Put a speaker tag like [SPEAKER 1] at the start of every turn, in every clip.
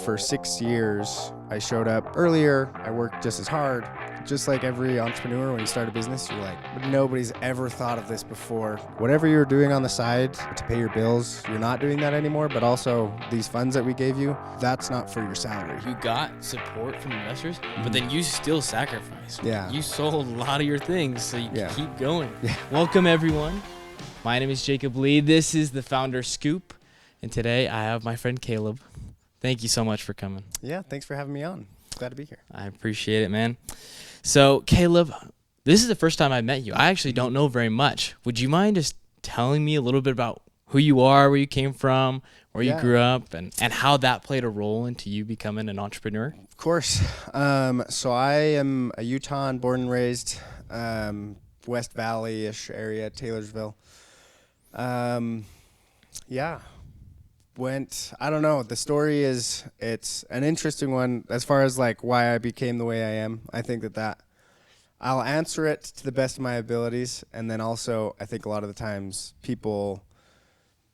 [SPEAKER 1] for 6 years. I showed up earlier. I worked just as hard. Just like every entrepreneur, when you start a business, you're like, but nobody's ever thought of this before. Whatever you're doing on the side to pay your bills, you're not doing that anymore. But also these funds that we gave you, that's not for your salary.
[SPEAKER 2] You got support from investors, but then you still sacrificed.
[SPEAKER 1] Yeah.
[SPEAKER 2] You sold a lot of your things so you can keep going.
[SPEAKER 1] Yeah.
[SPEAKER 2] Welcome, everyone. My name is Jacob Lee. This is the Founder Scoop. And today I have my friend Caleb. Thank you so much for coming.
[SPEAKER 1] Yeah, thanks for having me on. Glad to be here.
[SPEAKER 2] I appreciate it, man. So, Caleb, this is the first time I met you. I actually don't know very much. Would you mind just telling me a little bit about who you are, where you came from, where you grew up, and how that played a role into you becoming an entrepreneur?
[SPEAKER 1] Of course. So I am a Utahn, born and raised, West Valley-ish area, Taylorsville. I don't know. The story it's an interesting one as far as like why I became the way I am. I think that I'll answer it to the best of my abilities. And then also I think a lot of the times people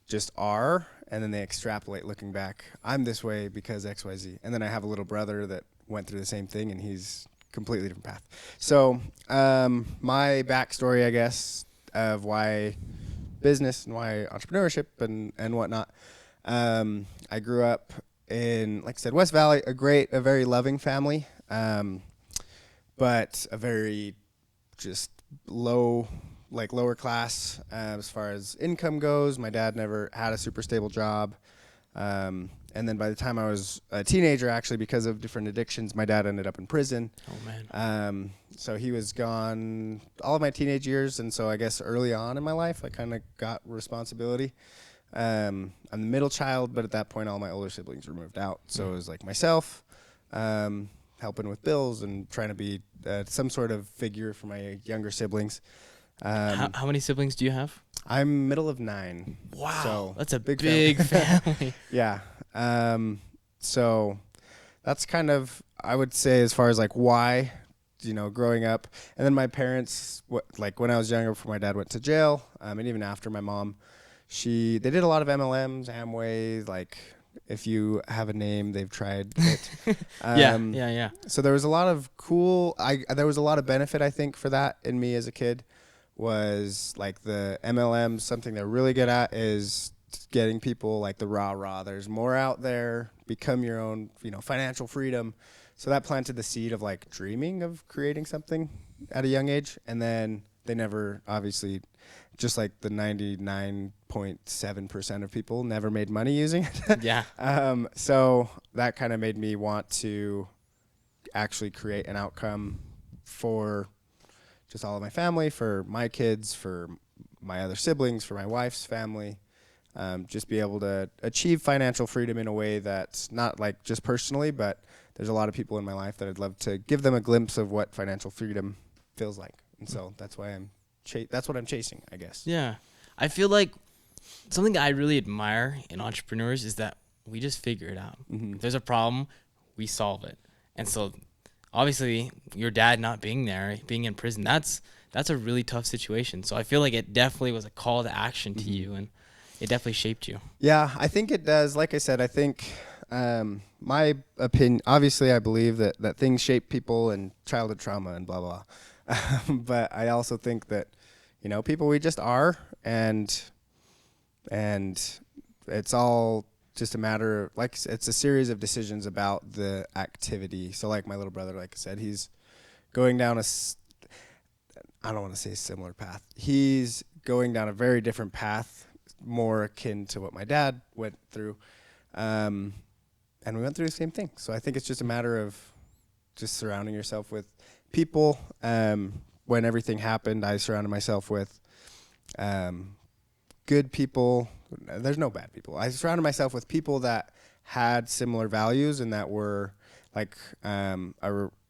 [SPEAKER 1] just are, and then they extrapolate looking back. I'm this way because X, Y, Z. And then I have a little brother that went through the same thing, and he's completely different path. So my backstory, I guess, of why business and why entrepreneurship and whatnot. I grew up in, like I said, West Valley, a very loving family, but a very just lower class as far as income goes. My dad never had a super stable job. And then by the time I was a teenager, actually, because of different addictions, my dad ended up in prison. Oh, man. So he was gone all of my teenage years. And so I guess early on in my life, I kind of got responsibility. I'm the middle child, but at that point, all my older siblings were moved out. So it was like myself, helping with bills and trying to be some sort of figure for my younger siblings.
[SPEAKER 2] How many siblings do you have?
[SPEAKER 1] I'm middle of 9.
[SPEAKER 2] Wow,
[SPEAKER 1] so
[SPEAKER 2] that's a big family.
[SPEAKER 1] Yeah. So that's kind of, I would say, as far as like why, growing up. And then my parents, when I was younger, before my dad went to jail, and even after my mom, they did a lot of MLMs, Amway, like if you have a name, they've tried it.
[SPEAKER 2] Yeah.
[SPEAKER 1] So there was a lot of there was a lot of benefit, I think, for that in me as a kid. Was like the MLM, something they're really good at is getting people like the rah. There's more out there, become your own, financial freedom. So that planted the seed of like dreaming of creating something at a young age. And then they never, obviously, just like the 99.7% of people never made money using it.
[SPEAKER 2] Yeah.
[SPEAKER 1] So that kind of made me want to actually create an outcome for just all of my family, for my kids, for my other siblings, for my wife's family, just be able to achieve financial freedom in a way that's not like just personally, but there's a lot of people in my life that I'd love to give them a glimpse of what financial freedom feels like. And so that's why that's what I'm chasing, I guess.
[SPEAKER 2] Yeah. I feel like something that I really admire in entrepreneurs is that we just figure it out. Mm-hmm. If there's a problem, we solve it. And so obviously your dad not being there, being in prison, that's a really tough situation. So I feel like it definitely was a call to action to you, and it definitely shaped you. Yeah,
[SPEAKER 1] I think it does. Like I said, I think my opinion, obviously I believe that things shape people and childhood trauma and blah, blah. But I also think that, people, we just are, and it's all just a matter of, like, it's a series of decisions about the activity. So like my little brother, like I said, he's going down I don't want to say a similar path. He's going down a very different path, more akin to what my dad went through. And we went through the same thing. So I think it's just a matter of just surrounding yourself with people. When everything happened, I surrounded myself with good people. There's no bad people. I surrounded myself with people that had similar values and that were like a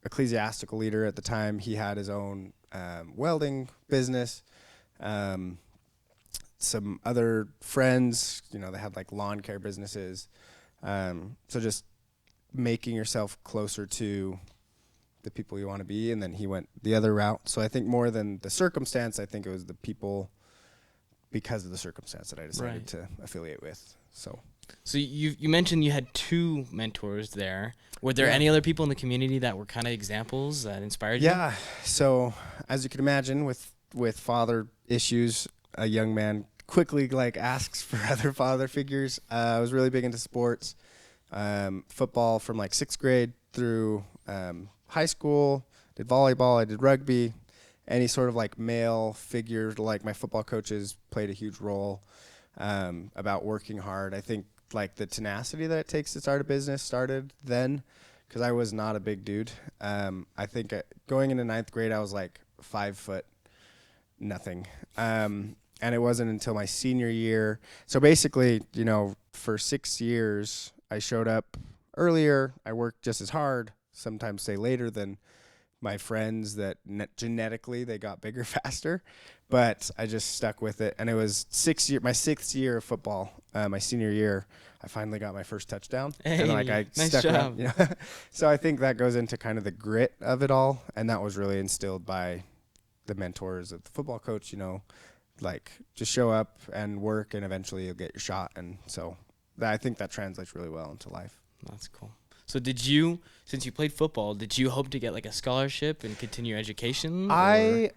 [SPEAKER 1] ecclesiastical leader at the time. He had his own welding business. Some other friends, they had like lawn care businesses. So just making yourself closer to the people you want to be, and then he went the other route. So I think more than the circumstance, I think it was the people because of the circumstance that I decided to affiliate with. So
[SPEAKER 2] So you mentioned you had 2 mentors there. Were there
[SPEAKER 1] Yeah.
[SPEAKER 2] any other people in the community that were kind of examples that inspired you?
[SPEAKER 1] Yeah. So as you can imagine, with father issues, a young man quickly like asks for other father figures. I was really big into sports, football from like 6th grade through high school. Did volleyball. I did rugby. Any sort of like male figure, like my football coaches, played a huge role about working hard. I think like the tenacity that it takes to start a business started then, because I was not a big dude. I think going into 9th grade, I was like 5 foot nothing. And it wasn't until my senior year. So basically, for 6 years, I showed up earlier. I worked just as hard, sometimes say later than my friends that genetically they got bigger faster, but I just stuck with it. And it was my 6th year of football, my senior year, I finally got my first touchdown.
[SPEAKER 2] Hey,
[SPEAKER 1] and like I
[SPEAKER 2] nice
[SPEAKER 1] stuck
[SPEAKER 2] job.
[SPEAKER 1] around, So I think that goes into kind of the grit of it all, and that was really instilled by the mentors of the football coach. Like just show up and work, and eventually you'll get your shot. And so I think that translates really well into life.
[SPEAKER 2] That's cool. So since you played football, did you hope to get like a scholarship and continue your education?
[SPEAKER 1] I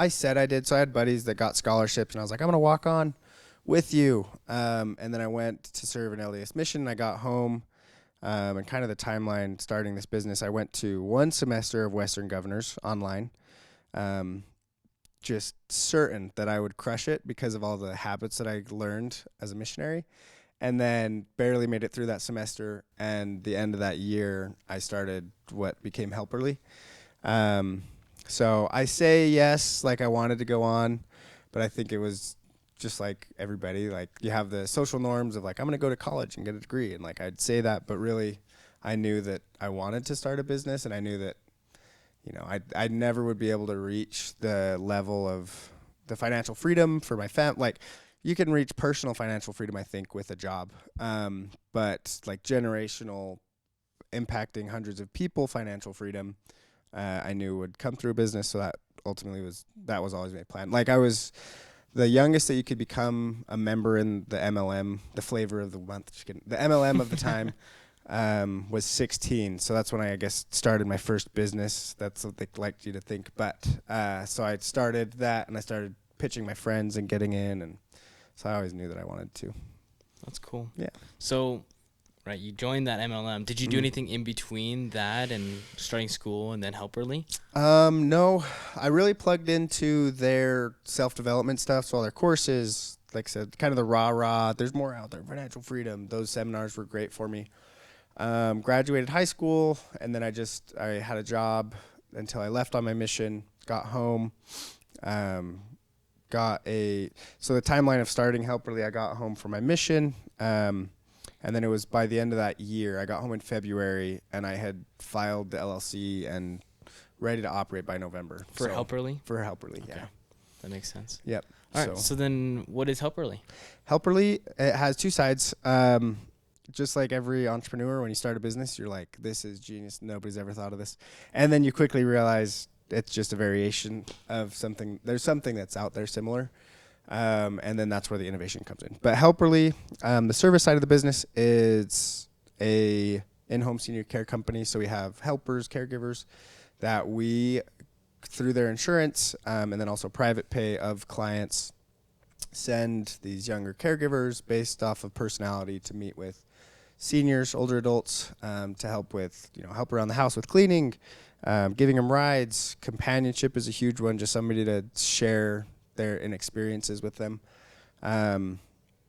[SPEAKER 1] said I did. So I had buddies that got scholarships, and I was like, I'm going to walk on with you. And then I went to serve an LDS mission, and I got home. And kind of the timeline starting this business, I went to 1 semester of Western Governors online. Just certain that I would crush it because of all the habits that I learned as a missionary. And then barely made it through that semester. And the end of that year, I started what became Helperly. So I say yes, like I wanted to go on, but I think it was just like everybody, like you have the social norms of like, I'm going to go to college and get a degree. And like, I'd say that, but really I knew that I wanted to start a business, and I knew that, I never would be able to reach the level of the financial freedom for my family. Like, you can reach personal financial freedom, I think, with a job. But like generational, impacting hundreds of people, financial freedom, I knew would come through a business. So that ultimately was always my plan. Like, I was the youngest that you could become a member in the MLM, the flavor of the month. Just kidding. The MLM of the time was 16. So that's when I guess started my first business. That's what they liked you to think. But so I started that, and I started pitching my friends and getting in, and so I always knew that I wanted to.
[SPEAKER 2] That's cool.
[SPEAKER 1] Yeah.
[SPEAKER 2] So, right, you joined that MLM. Did you do anything in between that and starting school and then Helperly?
[SPEAKER 1] No, I really plugged into their self-development stuff. So all their courses, like I said, kind of the rah-rah, there's more out there, financial freedom. Those seminars were great for me. Graduated high school, and then I had a job until I left on my mission, got home, so the timeline of starting Helperly, I got home from my mission, and then it was by the end of that year, I got home in February, and I had filed the LLC and ready to operate by November.
[SPEAKER 2] For Helperly?
[SPEAKER 1] For Helperly,
[SPEAKER 2] Okay.
[SPEAKER 1] yeah.
[SPEAKER 2] That makes sense.
[SPEAKER 1] Yep.
[SPEAKER 2] All right, so then what is Helperly?
[SPEAKER 1] Helperly, it has 2 sides. Just like every entrepreneur, when you start a business, you're like, this is genius. Nobody's ever thought of this. And then you quickly realize it's just a variation of something. There's something that's out there similar. And then that's where the innovation comes in. But Helperly, the service side of the business is a in-home senior care company. So we have helpers, caregivers that we, through their insurance, and then also private pay of clients, send these younger caregivers based off of personality to meet with seniors, older adults, to help with, help around the house with cleaning, giving them rides. Companionship is a huge one, just somebody to share their experiences with them. And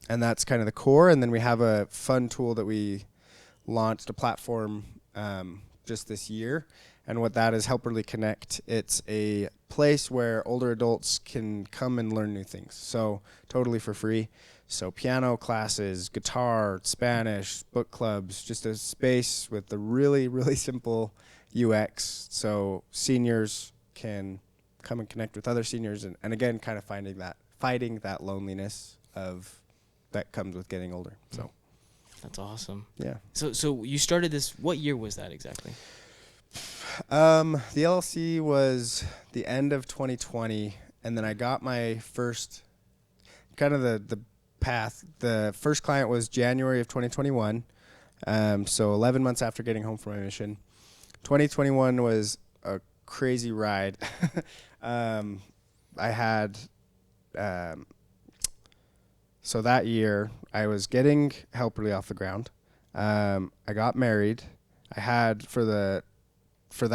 [SPEAKER 1] that's kind of the core. And then we have a fun tool that we launched, a platform just this year. And what that is, Helperly Connect. It's a place where older adults can come and learn new things. So totally for free. So piano classes, guitar, Spanish, book clubs, just a space with the really, really simple UX. So seniors can come and connect with other seniors. And again, kind of fighting that loneliness that comes with getting older. So
[SPEAKER 2] that's awesome.
[SPEAKER 1] Yeah.
[SPEAKER 2] So you started this, what year was that exactly?
[SPEAKER 1] The LLC was the end of 2020, and then I got my first, kind of the path. The first client was January of 2021. So 11 months after getting home from my mission. 2021 was a crazy ride. I had, so that year I was getting Helperly off the ground. I got married. I had for that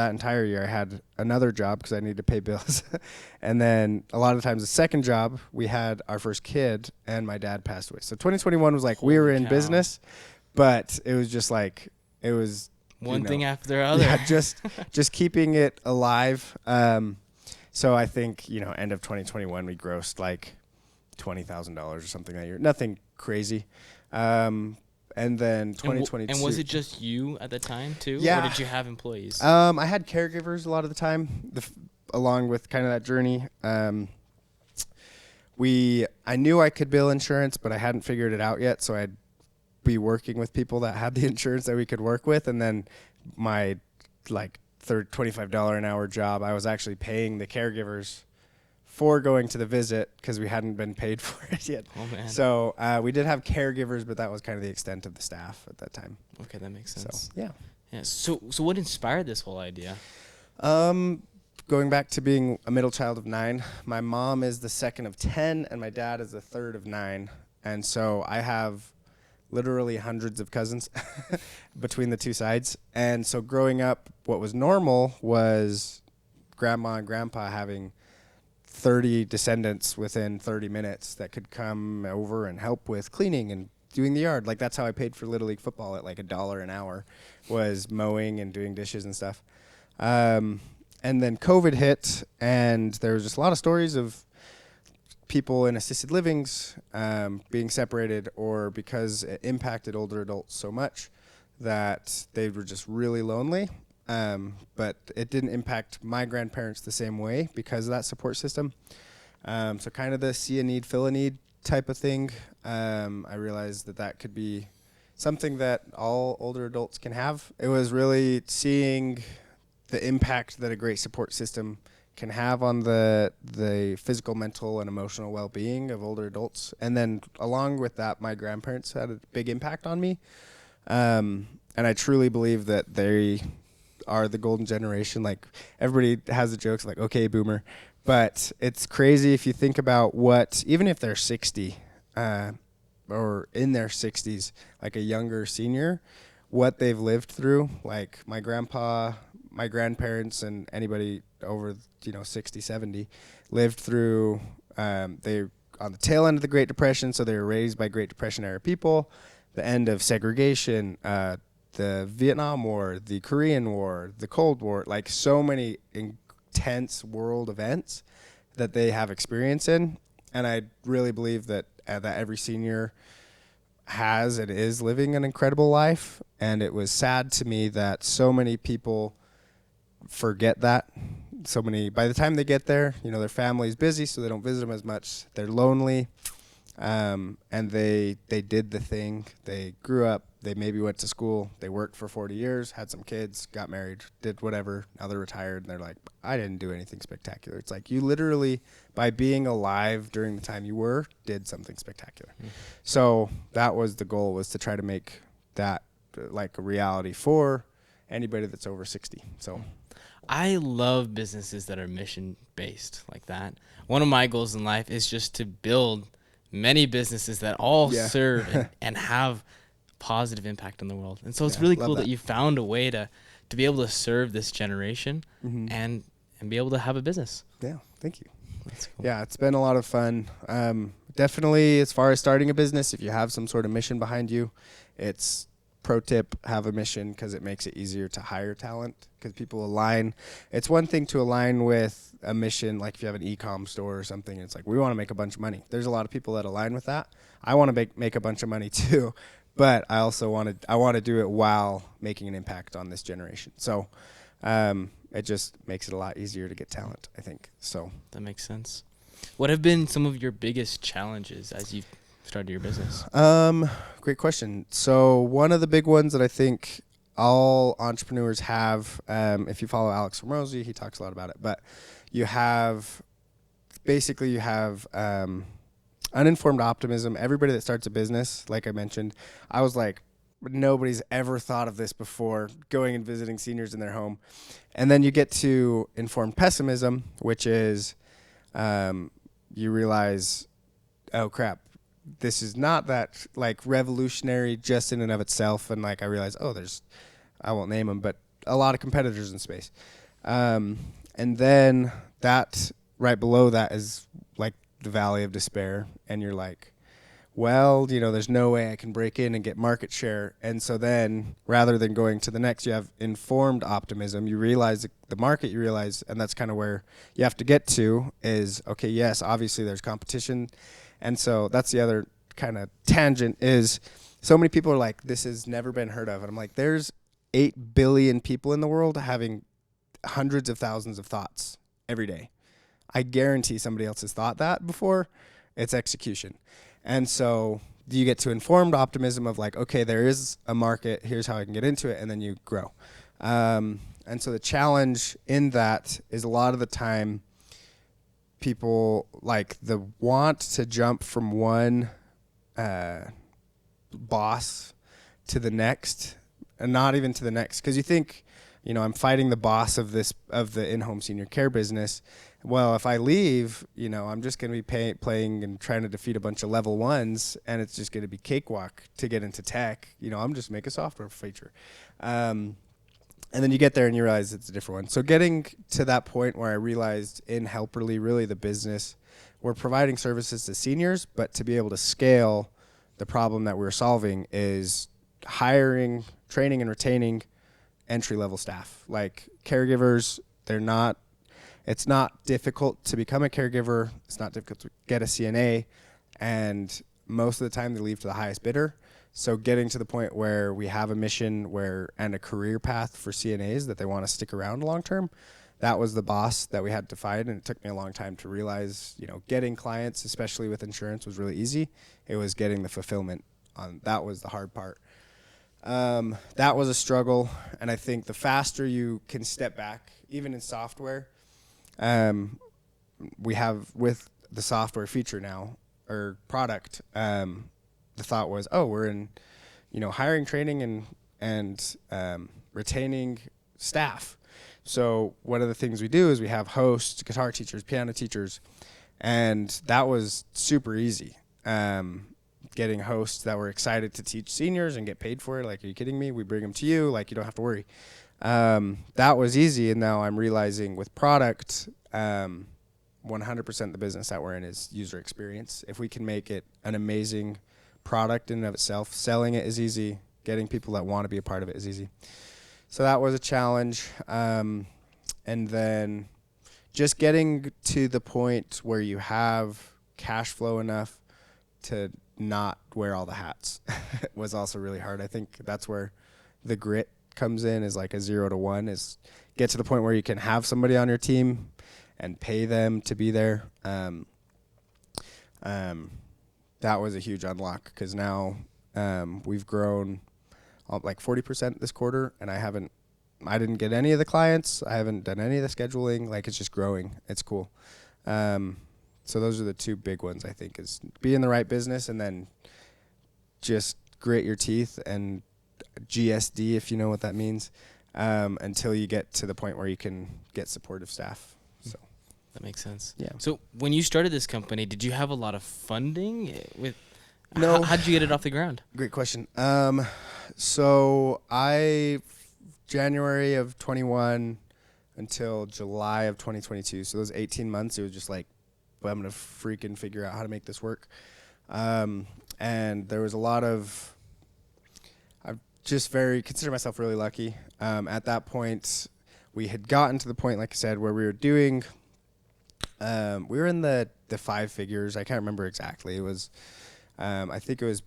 [SPEAKER 1] entire year, I had another job because I needed to pay bills. And then a lot of times the second job, we had our first kid and my dad passed away. So 2021 was like, we were in business, but it was just like, it was
[SPEAKER 2] one thing after the other.
[SPEAKER 1] Yeah, just keeping it alive. So I think, end of 2021, we grossed like $20,000 or something that year. Nothing crazy. And then 2022.
[SPEAKER 2] And was it just you at the time too?
[SPEAKER 1] Yeah.
[SPEAKER 2] Or did you have employees?
[SPEAKER 1] I had caregivers a lot of the time, along with kind of that journey. I knew I could bill insurance, but I hadn't figured it out yet. So I'd be working with people that had the insurance that we could work with. And then my $25 an hour job, I was actually paying the caregivers for going to the visit because we hadn't been paid for it yet.
[SPEAKER 2] Oh, man.
[SPEAKER 1] So we did have caregivers, but that was kind of the extent of the staff at that time.
[SPEAKER 2] Okay, that makes sense.
[SPEAKER 1] So, yeah.
[SPEAKER 2] Yeah. So what inspired this whole idea?
[SPEAKER 1] Going back to being a middle child of 9, my mom is the second of 10, and my dad is the third of 9. And so I have literally hundreds of cousins between the two sides. And so growing up, what was normal was grandma and grandpa having 30 descendants within 30 minutes that could come over and help with cleaning and doing the yard. Like, that's how I paid for Little League football at like $1 an hour, was mowing and doing dishes and stuff. And then COVID hit, and there was just a lot of stories of people in assisted livings being separated, or because it impacted older adults so much that they were just really lonely. But it didn't impact my grandparents the same way because of that support system. So kind of the see a need, fill a need type of thing. I realized that could be something that all older adults can have. It was really seeing the impact that a great support system can have on the physical, mental, and emotional well-being of older adults. And then along with that, my grandparents had a big impact on me. And I truly believe that they are the golden generation. Like, everybody has the jokes like, okay, boomer. But it's crazy if you think about what, even if they're 60 or in their 60s, like a younger senior, what they've lived through. Like my grandpa, my grandparents, and anybody over 60, 70 lived through, they on the tail end of the Great Depression, so they were raised by Great Depression era people, the end of segregation, the Vietnam War, the Korean War, the Cold War, like so many intense world events that they have experience in. And I really believe that every senior has and is living an incredible life. And it was sad to me that so many people forget that. So many, by the time they get there, their family's busy, so they don't visit them as much. They're lonely. And they did the thing. They grew up. They maybe went to school. They worked for 40 years, had some kids, got married, did whatever. Now they're retired, and they're like, I didn't do anything spectacular. It's like you literally, by being alive during the time you were, did something spectacular. Mm-hmm. So that was the goal, was to try to make that like a reality for anybody that's over 60. So
[SPEAKER 2] I love businesses that are mission-based like that. One of my goals in life is just to build many businesses that all serve and have positive impact on the world. And so it's really cool that you found a way to be able to serve this generation and be able to have a business.
[SPEAKER 1] Yeah, thank you.
[SPEAKER 2] That's cool.
[SPEAKER 1] Yeah, it's been a lot of fun. Definitely, as far as starting a business, if you have some sort of mission behind you, it's pro tip, have a mission, because it makes it easier to hire talent, because people align. It's one thing to align with a mission, like if you have an e-com store or something, it's like, we want to make a bunch of money. There's a lot of people that align with that. I want to make a bunch of money too, but I also want to do it while making an impact on this generation. So it just makes it a lot easier to get talent, I think. So
[SPEAKER 2] that makes sense. What have been some of your biggest challenges as you've started your business?
[SPEAKER 1] Great question. So one of the big ones that I think all entrepreneurs have, if you follow Alex Ramosi, he talks a lot about it, but you have uninformed optimism. Everybody that starts a business, like I mentioned, I was like, nobody's ever thought of this before, going and visiting seniors in their home. And then you get to informed pessimism, which is you realize, oh crap, this is not that like revolutionary just in and of itself. And like I realized, oh, I won't name them, but a lot of competitors in space. And then that right below that is like the valley of despair. And you're like, well, there's no way I can break in and get market share. And so then rather than going to the next, you have informed optimism. You realize the market, and that's kind of where you have to get to is, okay, yes, obviously there's competition. And so that's the other kind of tangent is so many people are like, this has never been heard of. And I'm like, there's 8 billion people in the world having hundreds of thousands of thoughts every day. I guarantee somebody else has thought that before. It's execution. And so you get to informed optimism of like, okay, there is a market. Here's how I can get into it. And then you grow. And so the challenge in that is a lot of the time people like the want to jump from one boss to the next and not even to the next. Because you think, I'm fighting the boss of the in-home senior care business. Well, if I leave, I'm just going to be playing and trying to defeat a bunch of level ones, and it's just going to be cakewalk to get into tech. I'm just make a software feature. And then you get there and you realize it's a different one. So getting to that point where I realized in Helperly, really the business, we're providing services to seniors, but to be able to scale, the problem that we're solving is hiring, training, and retaining entry-level staff. Like caregivers, it's not difficult to become a caregiver. It's not difficult to get a CNA. And most of the time they leave to the highest bidder. So getting to the point where we have a mission and a career path for CNAs that they want to stick around long-term, that was the boss that we had to fight. And it took me a long time to realize, getting clients, especially with insurance, was really easy. It was getting the fulfillment that was the hard part. That was a struggle. And I think the faster you can step back, even in software, we have with the software feature now or product, the thought was, we're in, hiring, training, and retaining staff. So one of the things we do is we have hosts, guitar teachers, piano teachers, and that was super easy. Getting hosts that were excited to teach seniors and get paid for it. Like, are you kidding me? We bring them to you. Like, you don't have to worry. That was easy. And now I'm realizing with product, 100% the business that we're in is user experience. If we can make it an amazing product in and of itself, selling it is easy. Getting people that want to be a part of it is easy. So that was a challenge. And then just getting to the point where you have cash flow enough to not wear all the hats was also really hard. I think that's where the grit comes in, is like a 0 to 1, is get to the point where you can have somebody on your team and pay them to be there. That was a huge unlock because now we've grown like 40% this quarter, and I didn't get any of the clients. I haven't done any of the scheduling. Like, it's just growing. It's cool. So those are the two big ones, I think, is be in the right business and then just grit your teeth and GSD, if you know what that means, until you get to the point where you can get supportive staff. So
[SPEAKER 2] that makes sense.
[SPEAKER 1] Yeah.
[SPEAKER 2] So when you started this company, did you have a lot of funding?
[SPEAKER 1] No.
[SPEAKER 2] How did you get it off the ground?
[SPEAKER 1] Great question. So January of 21 until July of 2022. So those 18 months, it was just like, well, I'm going to freaking figure out how to make this work. And there was a lot of, consider myself really lucky. At that point, we had gotten to the point, like I said, where we were doing, we were in the 5 figures. I can't remember exactly. It was, I think it was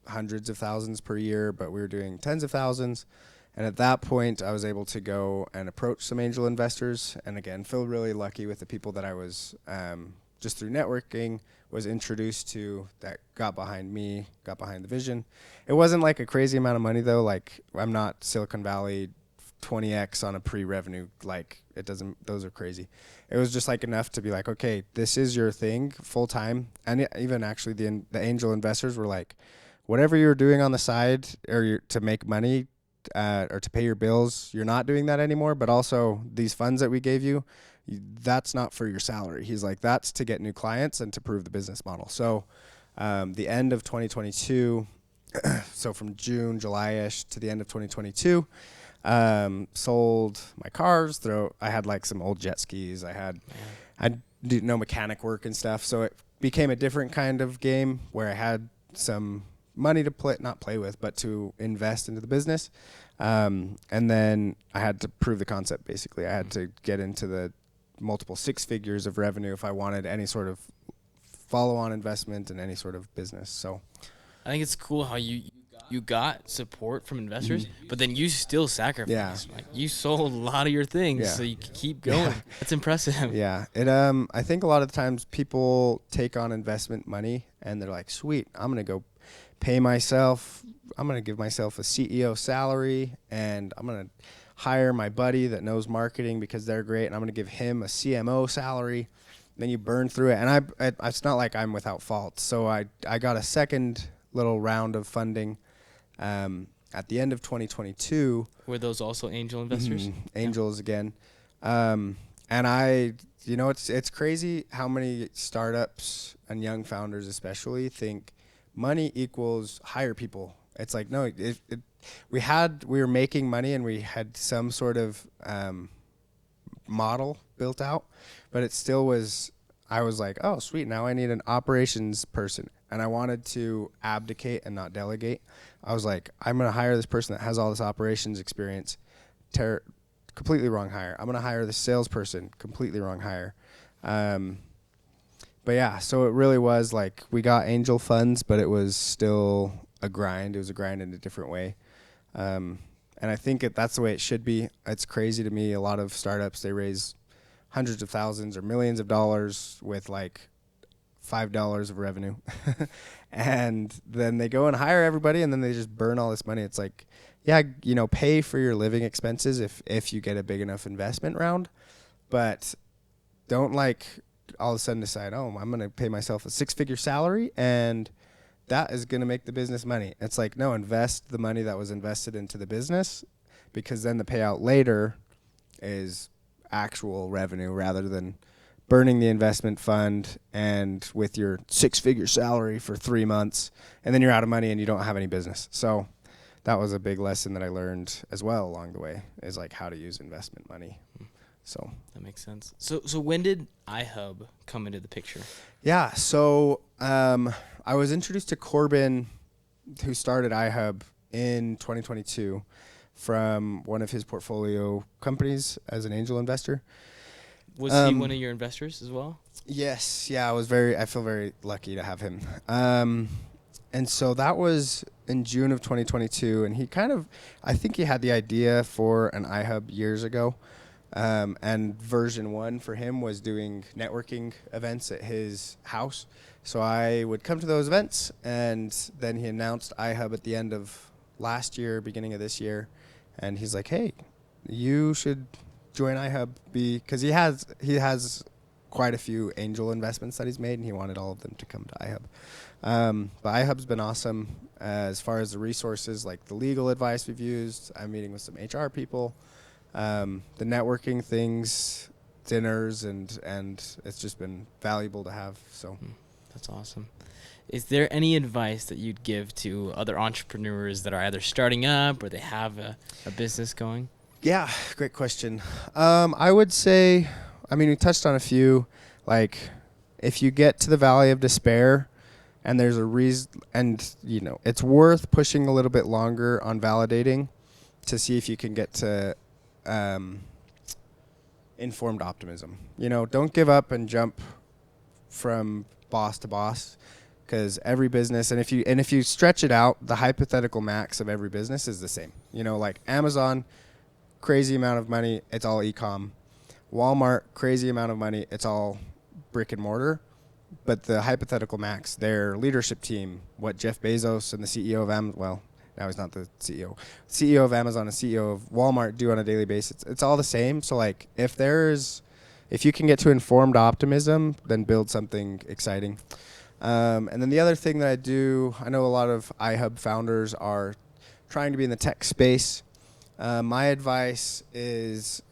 [SPEAKER 1] hundreds of thousands per year, but we were doing tens of thousands. And at that point, I was able to go and approach some angel investors. And again, feel really lucky with the people that I was, just through networking, was introduced to, that got behind me, got behind the vision. It wasn't like a crazy amount of money though. Like, I'm not Silicon Valley 20x on a pre-revenue. Like, it doesn't, those are crazy. It was just like enough to be like, okay, this is your thing full time. And even actually the angel investors were like, whatever you're doing on the side to make money, or to pay your bills, you're not doing that anymore. But also these funds that we gave you, that's not for your salary. He's like, that's to get new clients and to prove the business model. So the end of 2022, so from June, July-ish to the end of 2022, sold my cars. I had like some old jet skis. I did no mechanic work and stuff. So it became a different kind of game where I had some money to not play with, but to invest into the business. And then I had to prove the concept. Basically, I had to get into the multiple six figures of revenue if I wanted any sort of follow-on investment in any sort of business. So
[SPEAKER 2] I think it's cool how you got support from investors, but then you still sacrificed.
[SPEAKER 1] Yeah.
[SPEAKER 2] Like, you sold a lot of your things so you could keep going.
[SPEAKER 1] Yeah.
[SPEAKER 2] That's impressive.
[SPEAKER 1] Yeah. I think a lot of the times people take on investment money and they're like, sweet, I'm going to go pay myself. I'm going to give myself a CEO salary, and I'm going to hire my buddy that knows marketing because they're great, and I'm going to give him a CMO salary. Then you burn through it. And it's not like I'm without fault. So I got a second little round of funding at the end of 2022.
[SPEAKER 2] Were those also angel investors?
[SPEAKER 1] Angels again. And it's crazy how many startups and young founders especially think money equals hire people. It's like, no, we were making money and we had some sort of model built out, but it still was, I was like, oh, sweet, now I need an operations person. And I wanted to abdicate and not delegate. I was like, I'm going to hire this person that has all this operations experience. Completely wrong hire. I'm going to hire the salesperson. Completely wrong hire. But yeah, so it really was like, we got angel funds, but it was still a grind. It was a grind in a different way. And I think that's the way it should be. It's crazy to me. A lot of startups, they raise hundreds of thousands or millions of dollars with like $5 of revenue. And then they go and hire everybody, and then they just burn all this money. It's like, yeah, pay for your living expenses if you get a big enough investment round, but don't like all of a sudden decide, oh, I'm going to pay myself a 6-figure salary and that is going to make the business money. It's like, no, invest the money that was invested into the business, because then the payout later is actual revenue rather than burning the investment fund and with your 6-figure salary for 3 months, and then you're out of money and you don't have any business. So that was a big lesson that I learned as well along the way, is like how to use investment money. So
[SPEAKER 2] that makes sense. So when did iHub come into the picture?
[SPEAKER 1] Yeah, so I was introduced to Corbin, who started iHub in 2022, from one of his portfolio companies as an angel investor.
[SPEAKER 2] Was he one of your investors as well?
[SPEAKER 1] Yes, yeah, I feel very lucky to have him. And so that was in June of 2022, and I think he had the idea for an iHub years ago. And version 1 for him was doing networking events at his house. So I would come to those events, and then he announced iHub at the end of last year, beginning of this year. And he's like, hey, you should join iHub, because he has quite a few angel investments that he's made, and he wanted all of them to come to iHub. But iHub's been awesome as far as the resources, like the legal advice we've used. I'm meeting with some HR people. The networking things, dinners, and it's just been valuable to have. So
[SPEAKER 2] that's awesome. Is there any advice that you'd give to other entrepreneurs that are either starting up or they have a business going?
[SPEAKER 1] Yeah, great question. I would say, we touched on a few, like if you get to the valley of despair and there's a reason, and it's worth pushing a little bit longer on validating to see if you can get to informed optimism. Don't give up and jump from boss to boss, because every business, and if you stretch it out, the hypothetical max of every business is the same. Like Amazon, crazy amount of money, it's all e-com. Walmart, crazy amount of money, it's all brick and mortar. But the hypothetical max, their leadership team, what Jeff Bezos and the CEO of Amazon, well, now he's not the CEO. CEO of Amazon and CEO of Walmart do on a daily basis. It's all the same. So like if you can get to informed optimism, then build something exciting. And then the other thing that I know a lot of iHub founders are trying to be in the tech space. My advice is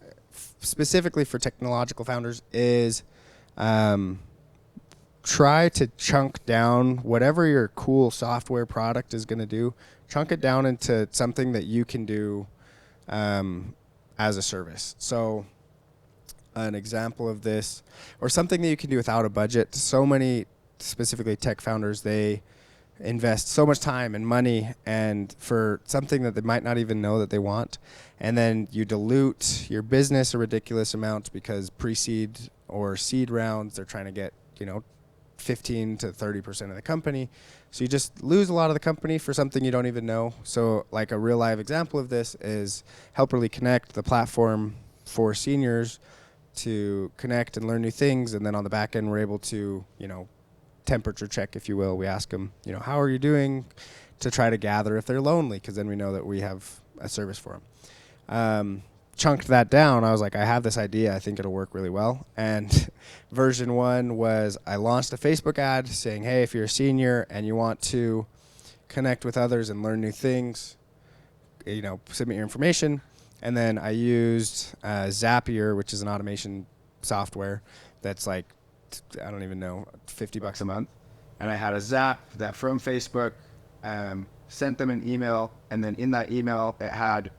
[SPEAKER 1] specifically for technological founders is try to chunk down whatever your cool software product is going to do. Chunk it down into something that you can do as a service. So an example of this, or something that you can do without a budget. So many, specifically tech founders, they invest so much time and money and for something that they might not even know that they want. And then you dilute your business a ridiculous amount because pre-seed or seed rounds, they're trying to get, 15 to 30% of the company. So you just lose a lot of the company for something you don't even know. So like a real live example of this is Helperly Connect, the platform for seniors to connect and learn new things. And then on the back end, we're able to, temperature check, if you will. We ask them, how are you doing, to try to gather if they're lonely, because then we know that we have a service for them. Chunked that down. I was like, I have this idea. I think it'll work really well. And version 1 was I launched a Facebook ad saying, hey, if you're a senior and you want to connect with others and learn new things, submit your information. And then I used Zapier, which is an automation software that's like, I don't even know, $50 a month. And I had a Zap that from Facebook sent them an email. And then in that email, it had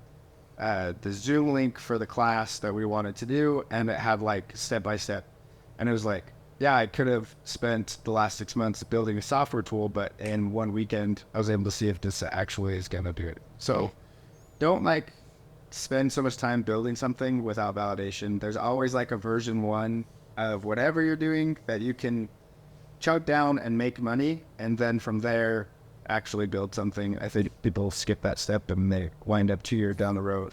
[SPEAKER 1] the Zoom link for the class that we wanted to do. And it had like step-by-step. And it was like, yeah, I could have spent the last 6 months building a software tool, but in one weekend, I was able to see if this actually is going to do it. So don't spend so much time building something without validation. There's always like a version 1 of whatever you're doing that you can chunk down and make money, and then from there actually build something. I think people skip that step and they wind up 2 years down the road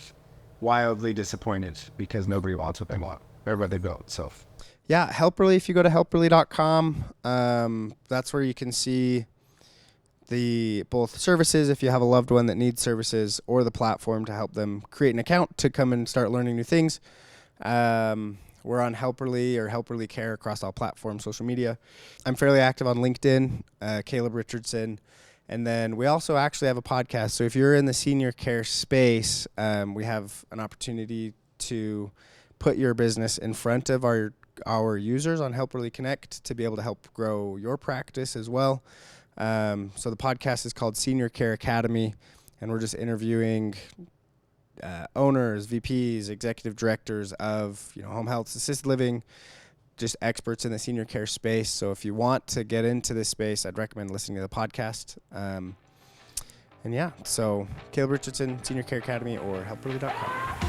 [SPEAKER 1] wildly disappointed because nobody wants what they want or what they built. So yeah, Helperly, if you go to helperly.com, that's where you can see the both services if you have a loved one that needs services, or the platform to help them create an account to come and start learning new things. We're on Helperly or Helperly Care across all platforms, social media. I'm fairly active on LinkedIn, Caleb Richardson. And then we also actually have a podcast. So if you're in the senior care space, we have an opportunity to put your business in front of our users on Helperly Connect to be able to help grow your practice as well. So the podcast is called Senior Care Academy, and we're just interviewing owners, VPs, executive directors of home health, assisted living, just experts in the senior care space. So if you want to get into this space, I'd recommend listening to the podcast. And yeah, so Caleb Richardson, Senior Care Academy, or helperly.com.